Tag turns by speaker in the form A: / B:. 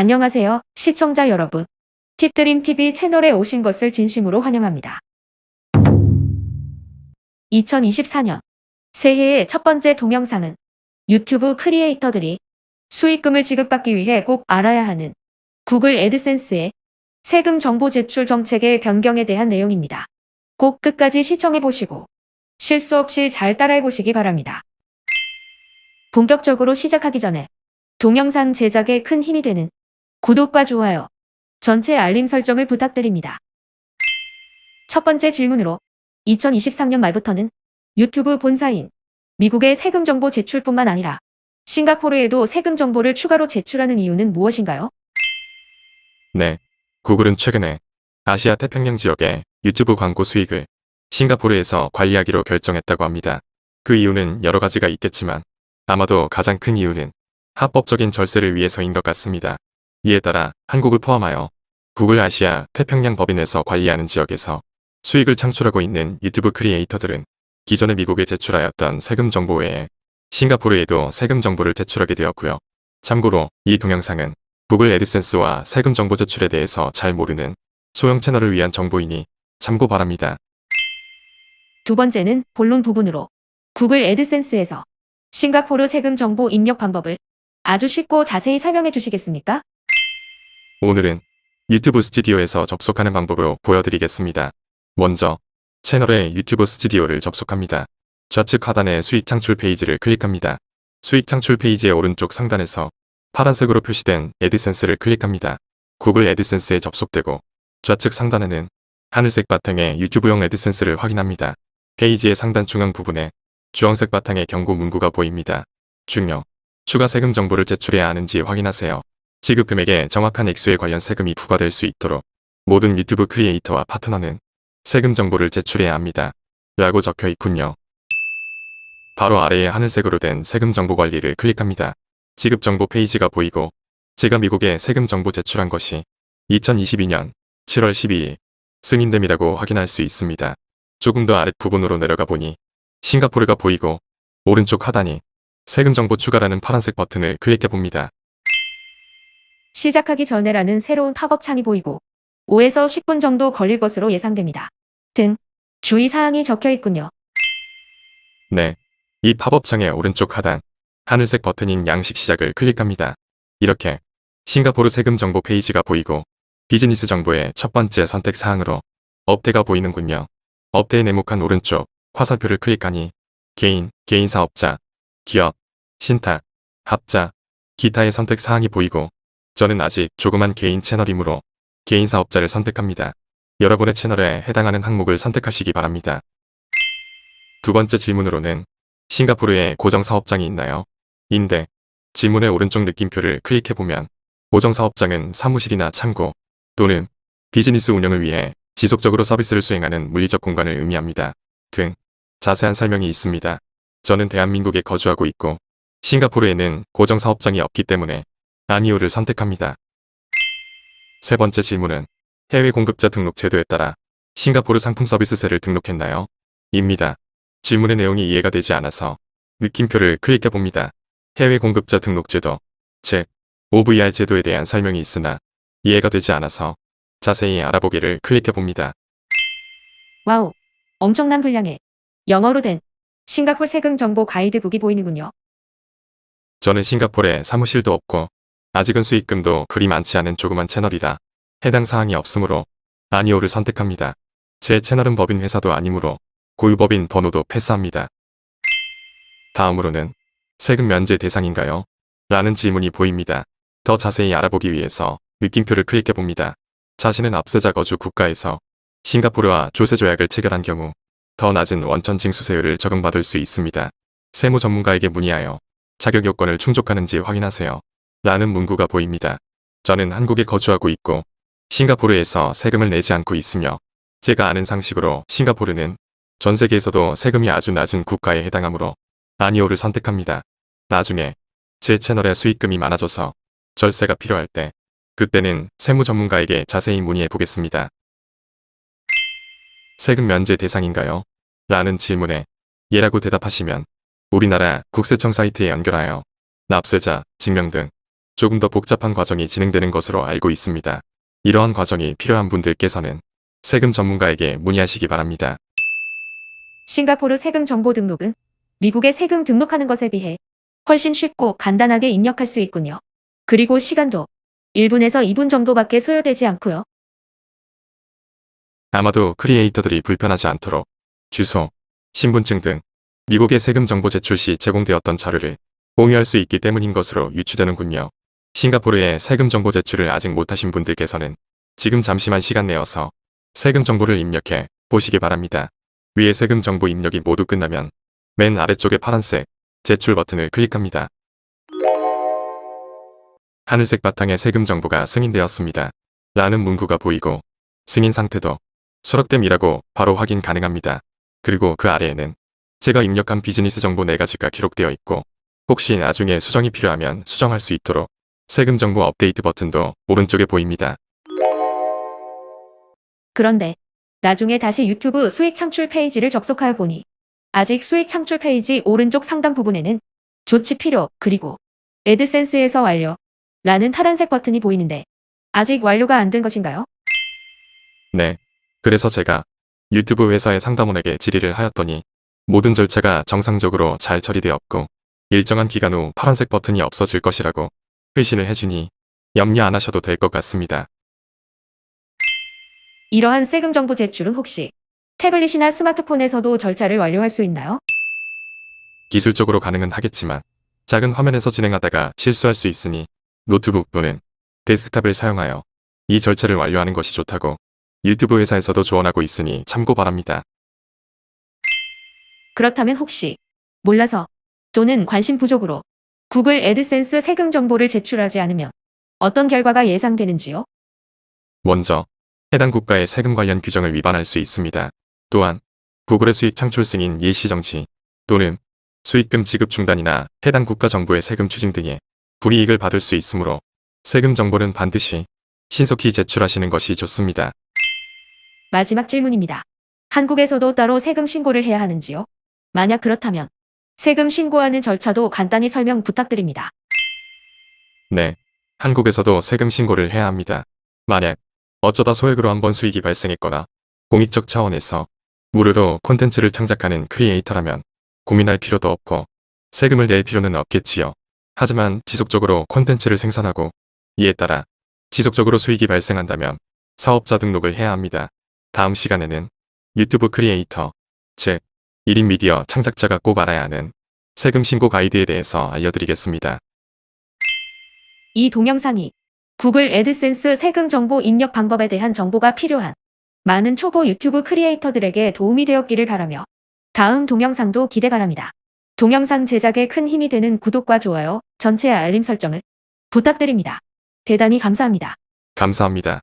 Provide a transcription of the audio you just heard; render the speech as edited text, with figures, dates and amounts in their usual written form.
A: 안녕하세요, 시청자 여러분. 팁드림TV 채널에 오신 것을 진심으로 환영합니다. 2024년 새해의 첫 번째 동영상은 유튜브 크리에이터들이 수익금을 지급받기 위해 꼭 알아야 하는 구글 애드센스의 세금 정보 제출 정책의 변경에 대한 내용입니다. 꼭 끝까지 시청해보시고 실수 없이 잘 따라해보시기 바랍니다. 본격적으로 시작하기 전에 동영상 제작에 큰 힘이 되는 구독과 좋아요, 전체 알림 설정을 부탁드립니다. 첫 번째 질문으로 2023년 말부터는 유튜브 본사인 미국의 세금 정보 제출뿐만 아니라 싱가포르에도 세금 정보를 추가로 제출하는 이유는 무엇인가요?
B: 네, 구글은 최근에 아시아 태평양 지역의 유튜브 광고 수익을 싱가포르에서 관리하기로 결정했다고 합니다. 그 이유는 여러 가지가 있겠지만 아마도 가장 큰 이유는 합법적인 절세를 위해서인 것 같습니다. 이에 따라 한국을 포함하여 구글 아시아 태평양 법인에서 관리하는 지역에서 수익을 창출하고 있는 유튜브 크리에이터들은 기존에 미국에 제출하였던 세금 정보 외에 싱가포르에도 세금 정보를 제출하게 되었고요. 참고로 이 동영상은 구글 애드센스와 세금 정보 제출에 대해서 잘 모르는 소형 채널을 위한 정보이니 참고 바랍니다.
A: 두 번째는 본론 부분으로 구글 애드센스에서 싱가포르 세금 정보 입력 방법을 아주 쉽고 자세히 설명해 주시겠습니까?
B: 오늘은 유튜브 스튜디오에서 접속하는 방법으로 보여드리겠습니다. 먼저 채널의 유튜브 스튜디오를 접속합니다. 좌측 하단의 수익 창출 페이지를 클릭합니다. 수익 창출 페이지의 오른쪽 상단에서 파란색으로 표시된 애드센스를 클릭합니다. 구글 애드센스에 접속되고 좌측 상단에는 하늘색 바탕의 유튜브용 애드센스를 확인합니다. 페이지의 상단 중앙 부분에 주황색 바탕의 경고 문구가 보입니다. 중요, 추가 세금 정보를 제출해야 하는지 확인하세요. 지급 금액에 정확한 액수에 관련 세금이 부과될 수 있도록 모든 유튜브 크리에이터와 파트너는 세금 정보를 제출해야 합니다. 라고 적혀 있군요. 바로 아래에 하늘색으로 된 세금 정보 관리를 클릭합니다. 지급 정보 페이지가 보이고 제가 미국에 세금 정보 제출한 것이 2022년 7월 12일 승인됨이라고 확인할 수 있습니다. 조금 더 아랫부분으로 내려가 보니 싱가포르가 보이고 오른쪽 하단이 세금 정보 추가라는 파란색 버튼을 클릭해 봅니다.
A: 시작하기 전에라는 새로운 팝업 창이 보이고 5에서 10분 정도 걸릴 것으로 예상됩니다. 등 주의사항이 적혀 있군요.
B: 네, 이 팝업 창의 오른쪽 하단 하늘색 버튼인 양식 시작을 클릭합니다. 이렇게 싱가포르 세금 정보 페이지가 보이고 비즈니스 정보의 첫 번째 선택 사항으로 업대가 보이는군요. 업대에 네모칸 오른쪽 화살표를 클릭하니 개인 사업자, 기업, 신탁, 합자, 기타의 선택 사항이 보이고 저는 아직 조그만 개인 채널이므로 개인 사업자를 선택합니다. 여러분의 채널에 해당하는 항목을 선택하시기 바랍니다. 두 번째 질문으로는 싱가포르에 고정사업장이 있나요? 인데 질문의 오른쪽 느낌표를 클릭해보면 고정사업장은 사무실이나 창고 또는 비즈니스 운영을 위해 지속적으로 서비스를 수행하는 물리적 공간을 의미합니다. 등 자세한 설명이 있습니다. 저는 대한민국에 거주하고 있고 싱가포르에는 고정사업장이 없기 때문에 아니오를 선택합니다. 세 번째 질문은 해외 공급자 등록 제도에 따라 싱가포르 상품 서비스세를 등록했나요? 입니다. 질문의 내용이 이해가 되지 않아서 느낌표를 클릭해봅니다. 해외 공급자 등록 제도, 즉 OVR 제도에 대한 설명이 있으나 이해가 되지 않아서 자세히 알아보기를 클릭해봅니다.
A: 와우, 엄청난 분량의 영어로 된 싱가포르 세금 정보 가이드북이 보이는군요.
B: 저는 싱가포르에 사무실도 없고 아직은 수익금도 그리 많지 않은 조그만 채널이라 해당 사항이 없으므로 아니오를 선택합니다. 제 채널은 법인 회사도 아니므로 고유법인 번호도 패스합니다. 다음으로는 세금 면제 대상인가요? 라는 질문이 보입니다. 더 자세히 알아보기 위해서 느낌표를 클릭해봅니다. 자신은 압세자 거주 국가에서 싱가포르와 조세 조약을 체결한 경우 더 낮은 원천 징수세율을 적용받을 수 있습니다. 세무 전문가에게 문의하여 자격 요건을 충족하는지 확인하세요. 라는 문구가 보입니다. 저는 한국에 거주하고 있고 싱가포르에서 세금을 내지 않고 있으며 제가 아는 상식으로 싱가포르는 전 세계에서도 세금이 아주 낮은 국가에 해당하므로 아니오를 선택합니다. 나중에 제 채널에 수익금이 많아져서 절세가 필요할 때 그때는 세무 전문가에게 자세히 문의해 보겠습니다. 세금 면제 대상인가요? 라는 질문에 예라고 대답하시면 우리나라 국세청 사이트에 연결하여 납세자, 증명 등 조금 더 복잡한 과정이 진행되는 것으로 알고 있습니다. 이러한 과정이 필요한 분들께서는 세금 전문가에게 문의하시기 바랍니다.
A: 싱가포르 세금 정보 등록은 미국의 세금 등록하는 것에 비해 훨씬 쉽고 간단하게 입력할 수 있군요. 그리고 시간도 1분에서 2분 정도밖에 소요되지 않고요.
B: 아마도 크리에이터들이 불편하지 않도록 주소, 신분증 등 미국의 세금 정보 제출 시 제공되었던 자료를 공유할 수 있기 때문인 것으로 유추되는군요. 싱가포르의 세금 정보 제출을 아직 못하신 분들께서는 지금 잠시만 시간 내어서 세금 정보를 입력해 보시기 바랍니다. 위의 세금 정보 입력이 모두 끝나면 맨 아래쪽의 파란색 제출 버튼을 클릭합니다. 하늘색 바탕에 세금 정보가 승인되었습니다. 라는 문구가 보이고 승인 상태도 수락됨이라고 바로 확인 가능합니다. 그리고 그 아래에는 제가 입력한 비즈니스 정보 4가지가 기록되어 있고 혹시 나중에 수정이 필요하면 수정할 수 있도록 세금 정보 업데이트 버튼도 오른쪽에 보입니다.
A: 그런데 나중에 다시 유튜브 수익 창출 페이지를 접속하여 보니 아직 수익 창출 페이지 오른쪽 상단 부분에는 조치 필요 그리고 애드센스에서 완료 라는 파란색 버튼이 보이는데 아직 완료가 안 된 것인가요?
B: 네. 그래서 제가 유튜브 회사의 상담원에게 질의를 하였더니 모든 절차가 정상적으로 잘 처리되었고 일정한 기간 후 파란색 버튼이 없어질 것이라고 회신을 해주니 염려 안 하셔도 될 것 같습니다.
A: 이러한 세금 정보 제출은 혹시 태블릿이나 스마트폰에서도 절차를 완료할 수 있나요?
B: 기술적으로 가능은 하겠지만 작은 화면에서 진행하다가 실수할 수 있으니 노트북 또는 데스크탑을 사용하여 이 절차를 완료하는 것이 좋다고 유튜브 회사에서도 조언하고 있으니 참고 바랍니다.
A: 그렇다면 혹시 몰라서 또는 관심 부족으로 구글 애드센스 세금 정보를 제출하지 않으면 어떤 결과가 예상되는지요?
B: 먼저 해당 국가의 세금 관련 규정을 위반할 수 있습니다. 또한 구글의 수익 창출 승인 일시 정지 또는 수익금 지급 중단이나 해당 국가 정부의 세금 추징 등의 불이익을 받을 수 있으므로 세금 정보는 반드시 신속히 제출하시는 것이 좋습니다.
A: 마지막 질문입니다. 한국에서도 따로 세금 신고를 해야 하는지요? 만약 그렇다면 세금 신고하는 절차도 간단히 설명 부탁드립니다.
B: 네, 한국에서도 세금 신고를 해야 합니다. 만약 어쩌다 소액으로 한번 수익이 발생했거나 공익적 차원에서 무료로 콘텐츠를 창작하는 크리에이터라면 고민할 필요도 없고 세금을 낼 필요는 없겠지요. 하지만 지속적으로 콘텐츠를 생산하고 이에 따라 지속적으로 수익이 발생한다면 사업자 등록을 해야 합니다. 다음 시간에는 유튜브 크리에이터, 즉 1인 미디어 창작자가 꼭 알아야 하는 세금 신고 가이드에 대해서 알려드리겠습니다.
A: 이 동영상이 구글 애드센스 세금 정보 입력 방법에 대한 정보가 필요한 많은 초보 유튜브 크리에이터들에게 도움이 되었기를 바라며 다음 동영상도 기대 바랍니다. 동영상 제작에 큰 힘이 되는 구독과 좋아요, 전체 알림 설정을 부탁드립니다. 대단히 감사합니다.
B: 감사합니다.